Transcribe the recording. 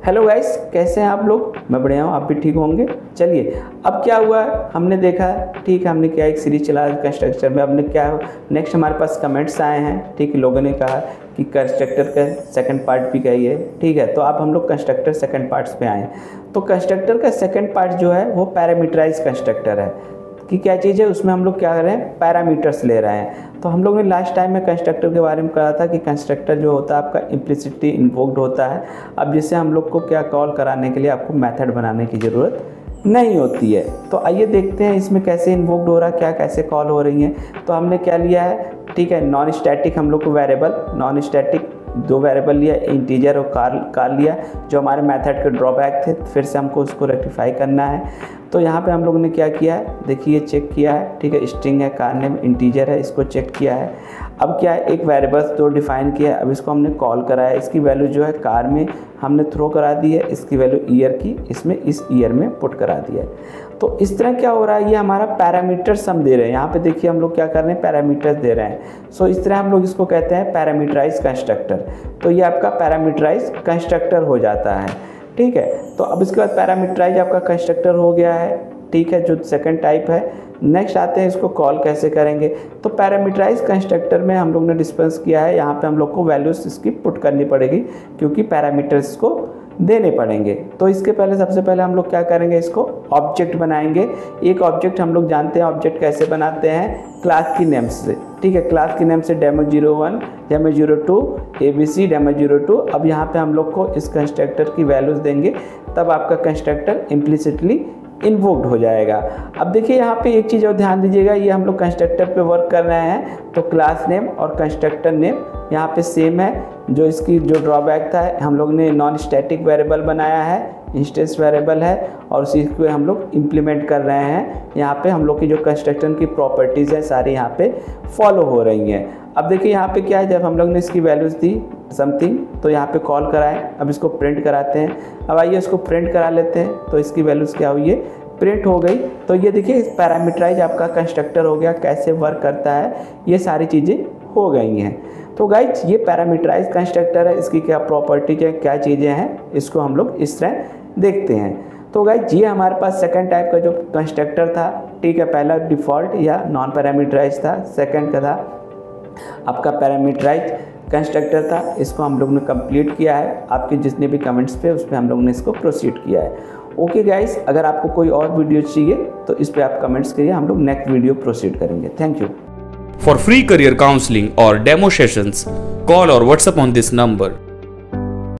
Hello guys, कैसे हैं आप लोग? मैं बढ़िया हूँ, आप भी ठीक होंगे। चलिए, अब क्या हुआ हमने देखा, ठीक है, हमने क्या एक सीरीज चला कंस्ट्रक्टर में। हमने क्या नेक्स्ट हमारे पास कमेंट्स आए हैं, ठीक है, लोगों ने कहा कि कंस्ट्रक्टर का सेकंड पार्ट भी कहिए, ठीक है। तो आप हम लोग कंस्ट्रक्टर सेकंड पार्ट्स पे आए। तो कंस्ट्रक्टर का सेकंड पार्ट जो है वो पैरामीटराइज कंस्ट्रक्टर है कि क्या चीज़ है, उसमें हम लोग क्या कर रहे हैं, पैरामीटर्स ले रहे हैं। तो हम लोग ने लास्ट टाइम में कंस्ट्रक्टर के बारे में कहा था कि कंस्ट्रक्टर जो होता है आपका इम्प्लिसिटली इन्वोक्ड होता है। अब जिससे हम लोग को क्या कॉल कराने के लिए आपको मेथड बनाने की ज़रूरत नहीं होती है। तो आइए देखते हैं इसमें कैसे इन्वोक्ड हो रहा है, क्या कैसे कॉल हो रही हैं। तो हमने क्या लिया है, ठीक है, नॉन स्टैटिक हम लोग को वेरिएबल, नॉन स्टैटिक दो वेरिएबल लिया, इंटीजर और कार लिया, जो हमारे मेथड के ड्रॉबैक थे। फिर से हमको उसको रेक्टिफाई करना है। तो यहाँ पे हम लोगों ने क्या किया है, देखिए चेक किया है, ठीक है, स्ट्रिंग है, कार नेम इंटीजर है, इसको चेक किया है। अब क्या है, एक वेरिएबल्स दो डिफाइन किया है, अब इसको हमने कॉल करा है। इसकी वैल्यू जो है कार में हमने थ्रो करा दी है, इसकी वैल्यू ईयर की इसमें इस ईयर में पुट करा दिया है। तो इस तरह क्या हो रहा है, ये हमारा पैरामीटर्स हम दे रहे हैं। यहाँ पे देखिए हम लोग क्या कर रहे हैं, पैरामीटर्स दे रहे हैं। सो इस तरह हम लोग इसको कहते हैं पैरामीटराइज कंस्ट्रक्टर। तो ये आपका पैरामीटराइज कंस्ट्रक्टर हो जाता है, ठीक है। तो अब इसके बाद पैरामीटराइज आपका कंस्ट्रक्टर हो गया है, ठीक है, जो सेकंड टाइप है। नेक्स्ट आते हैं इसको कॉल कैसे करेंगे। तो पैरामीटराइज कंस्ट्रक्टर में हम लोग ने डिस्पेंस किया है, यहाँ पे हम लोग को वैल्यूज इसकी पुट करनी पड़ेगी क्योंकि पैरामीटर्स को देने पड़ेंगे। तो इसके पहले सबसे पहले हम लोग क्या करेंगे, इसको ऑब्जेक्ट बनाएंगे। एक ऑब्जेक्ट हम लोग जानते हैं ऑब्जेक्ट कैसे बनाते हैं, क्लास की नेम से, ठीक है। क्लास की नेम से डेमो01, डेमो02, ABC, डेमो02। अब यहाँ पे हम लोग को इस कंस्ट्रक्टर की वैल्यूज देंगे, तब आपका कंस्ट्रक्टर इम्प्लिसिटली इन्वोक्ड हो जाएगा। अब देखिए यहाँ पे एक चीज़ और ध्यान दीजिएगा, ये हम लोग कंस्ट्रक्टर पे वर्क कर रहे हैं, तो क्लास नेम और कंस्ट्रक्टर नेम यहाँ पे सेम है। जो इसकी जो ड्रॉबैक था, हम लोग ने नॉन स्टैटिक वेरिएबल बनाया है, इंस्टेंस वेरिएबल है, और उसी को हम लोग इम्प्लीमेंट कर रहे हैं। यहाँ पे हम लोग की जो कंस्ट्रक्टर की प्रॉपर्टीज़ हैं सारी यहाँ पे फॉलो हो रही हैं। अब देखिए यहाँ पे क्या है, जब हम लोग ने इसकी वैल्यूज़ दी समथिंग, तो यहाँ पे कॉल कराएं। अब इसको प्रिंट कराते हैं। अब आइए इसको प्रिंट करा लेते हैं। तो इसकी वैल्यूज़ क्या हुई है, प्रिंट हो गई। तो ये देखिए पैरामीटराइज आपका कंस्ट्रक्टर हो गया, कैसे वर्क करता है, ये सारी चीज़ें हो गई हैं। तो गाइज ये पैरामीटराइज कंस्ट्रक्टर है, इसकी क्या प्रॉपर्टीज है, क्या चीज़ें हैं, इसको हम लोग इस तरह देखते हैं। तो गाइज ये हमारे पास सेकंड टाइप का जो कंस्ट्रक्टर था, ठीक है। पहला डिफ़ॉल्ट या नॉन पैरामीटराइज था, सेकंड का था आपका पैरामीटराइज कंस्ट्रक्टर था। इसको हम लोग ने कंप्लीट किया है। आपके जितने भी कमेंट्स पे उस पर हम लोग ने इसको प्रोसीड किया है। ओके गाइस, अगर आपको कोई और वीडियो चाहिए तो इस पर आप कमेंट्स करिए, हम लोग नेक्स्ट वीडियो प्रोसीड करेंगे। Thank you. For free career counseling or demo sessions, call or WhatsApp on this number